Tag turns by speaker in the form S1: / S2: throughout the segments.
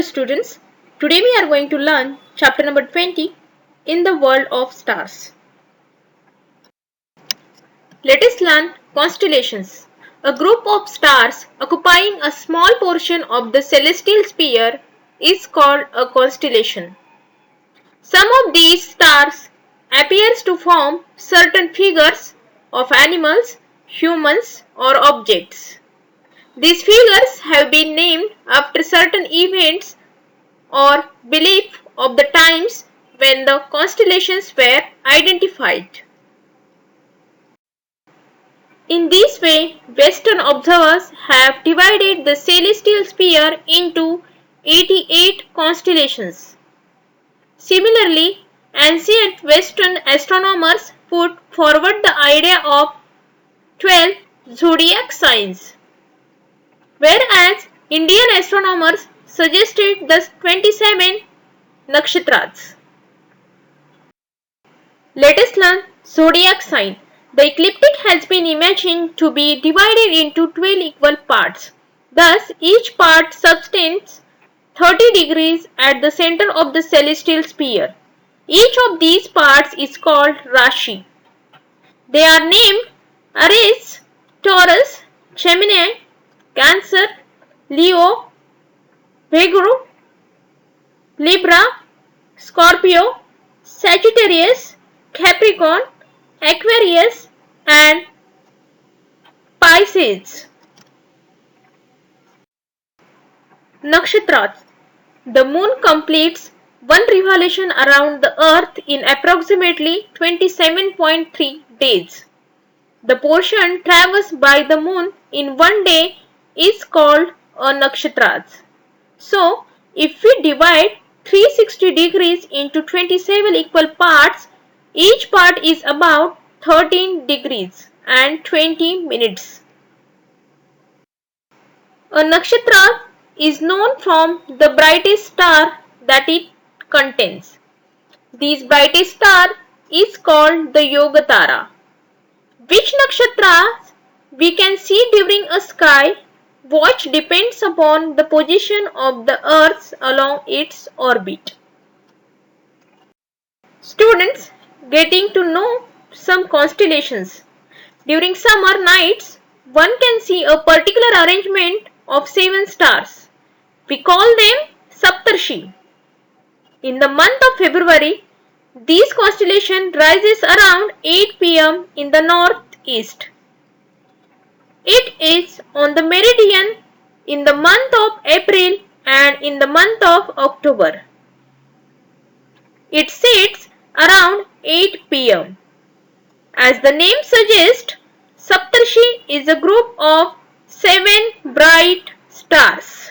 S1: students, today we are going to learn chapter number 20 in the world of stars. Let us learn constellations. A group of stars occupying a small portion of the celestial sphere is called a constellation. Some of these stars appears to form certain figures of animals, humans or objects. These figures have been named after certain events or belief of the times when the constellations were identified. In this way, Western observers have divided the celestial sphere into 88 constellations. Similarly, ancient Western astronomers put forward the idea of 12 zodiac signs, whereas Indian astronomers suggested the 27 nakshatras. Let us learn zodiac sign. The ecliptic has been imagined to be divided into 12 equal parts. Thus, each part subtends 30 degrees at the center of the celestial sphere. Each of these parts is called Rashi. They are named Aries, Taurus, Gemini, Cancer, Leo, Virgo, Libra, Scorpio, Sagittarius, Capricorn, Aquarius and Pisces. Nakshatras. The moon completes one revolution around the earth in approximately 27.3 days. The portion traversed by the moon in one day is called a nakshatras. So, if we divide 360 degrees into 27 equal parts, each part is about 13 degrees and 20 minutes. A nakshatra is known from the brightest star that it contains. This brightest star is called the Yogatara. Which nakshatras we can see during a sky watch depends upon the position of the earth along its orbit. Students, getting to know some constellations. During summer nights, one can see a particular arrangement of 7 stars. We call them Saptarshi. In the month of February, this constellation rises around 8 p.m. in the northeast. It is on the meridian in the month of April and in the month of October. It sets around 8 p.m. As the name suggests, Saptarshi is a group of 7 bright stars.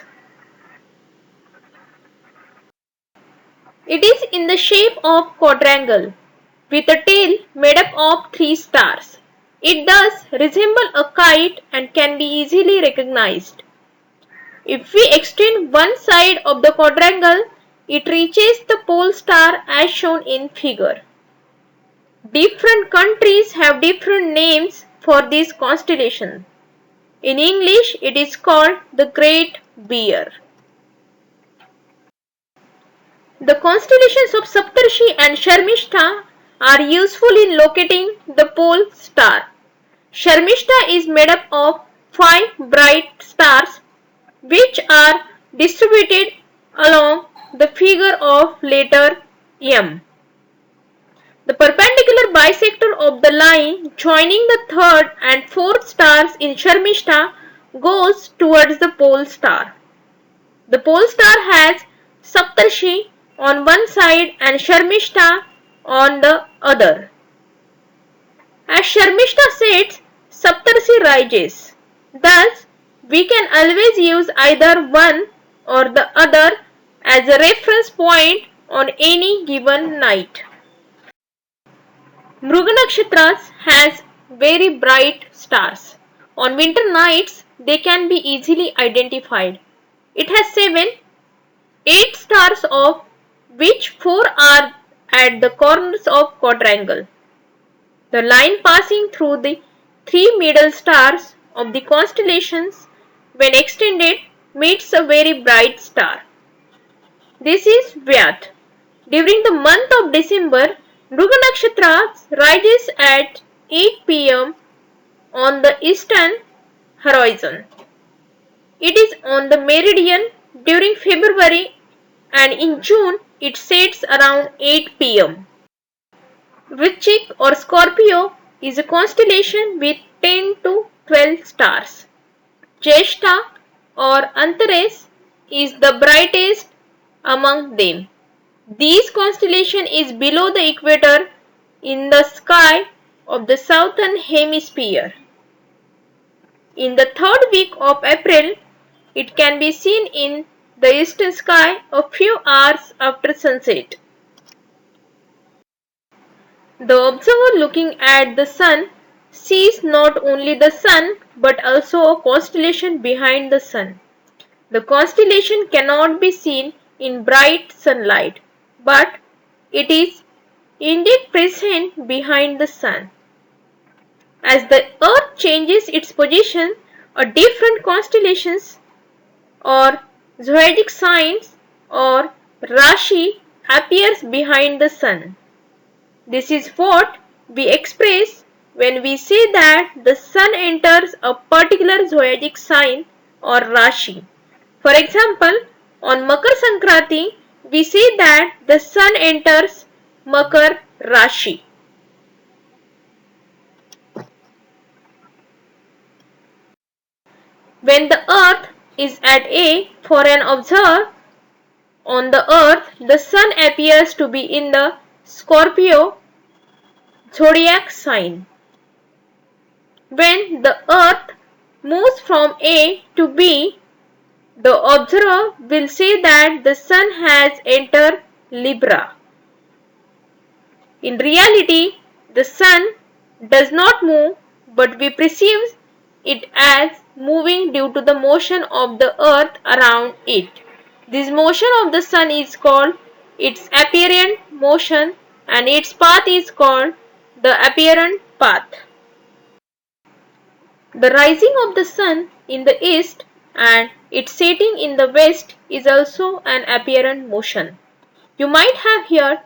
S1: It is in the shape of quadrangle with a tail made up of 3 stars. It does resemble a kite and can be easily recognized. If we extend one side of the quadrangle, it reaches the pole star as shown in figure. Different countries have different names for this constellation. In English, it is called the Great Bear. The constellations of Saptarshi and Sharmishta are useful in locating the pole star. Sharmishta is made up of 5 bright stars which are distributed along the figure of letter M. The perpendicular bisector of the line joining the 3rd and 4th stars in Sharmishta goes towards the pole star. The pole star has Saptarshi on one side and Sharmishta on the other. As Sharmishta sets, Saptarshi rises. Thus, we can always use either one or the other as a reference point on any given night. Mruga Nakshatras has very bright stars. On winter nights, they can be easily identified. It has 8 stars of which 4 are at the corners of quadrangle. The line passing through the 3 middle stars of the constellations when extended meets a very bright star. This is Vyat. During the month of December, Mruga Nakshatra rises at 8 pm on the eastern horizon. It is on the meridian during February and in June it sets around 8 pm. Vrishchik or Scorpio is a constellation with 10 to 12 stars. Jyeshtha or Antares is the brightest among them. This constellation is below the equator in the sky of the southern hemisphere. In the third week of April, it can be seen in the eastern sky a few hours after sunset. The observer looking at the sun sees not only the sun but also a constellation behind the sun. The constellation cannot be seen in bright sunlight, but it is indeed present behind the sun. As the earth changes its position, a different constellations or zodiac signs or Rashi appears behind the sun. This is what we express when we say that the sun enters a particular zodiac sign or Rashi. For example, on Makar Sankranti, we say that the sun enters Makar Rashi. When the earth is at A for an observer on the earth, the sun appears to be in the Scorpio zodiac sign. When the earth moves from A to B, the observer will say that the sun has entered Libra. In reality, the sun does not move, but we perceive it as moving due to the motion of the earth around it. This motion of the sun is called its apparent motion and its path is called the apparent path. The rising of the sun in the east and its setting in the west is also an apparent motion. You might have heard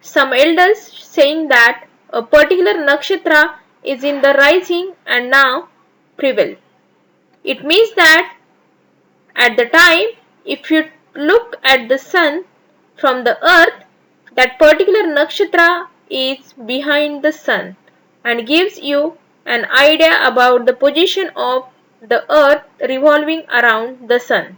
S1: some elders saying that a particular nakshatra is in the rising and now prevail. It means that at the time, if you look at the sun from the earth, that particular nakshatra is behind the sun and gives you an idea about the position of the earth revolving around the sun.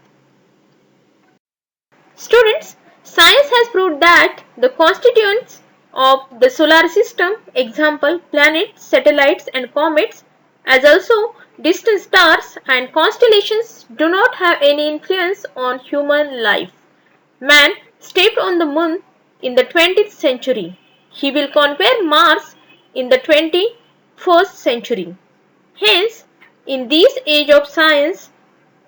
S1: Students, science has proved that the constituents of the solar system, example planets, satellites and comets, as also distant stars and constellations do not have any influence on human life. Man stepped on the moon in the 20th century. He will conquer Mars in the 21st century. Hence, in this age of science,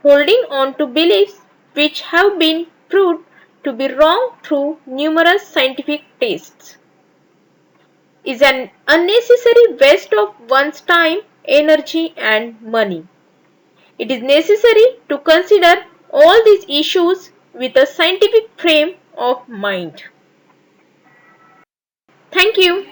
S1: holding on to beliefs which have been proved to be wrong through numerous scientific tests is an unnecessary waste of one's time, energy and money. It is necessary to consider all these issues with a scientific frame of mind. Thank you.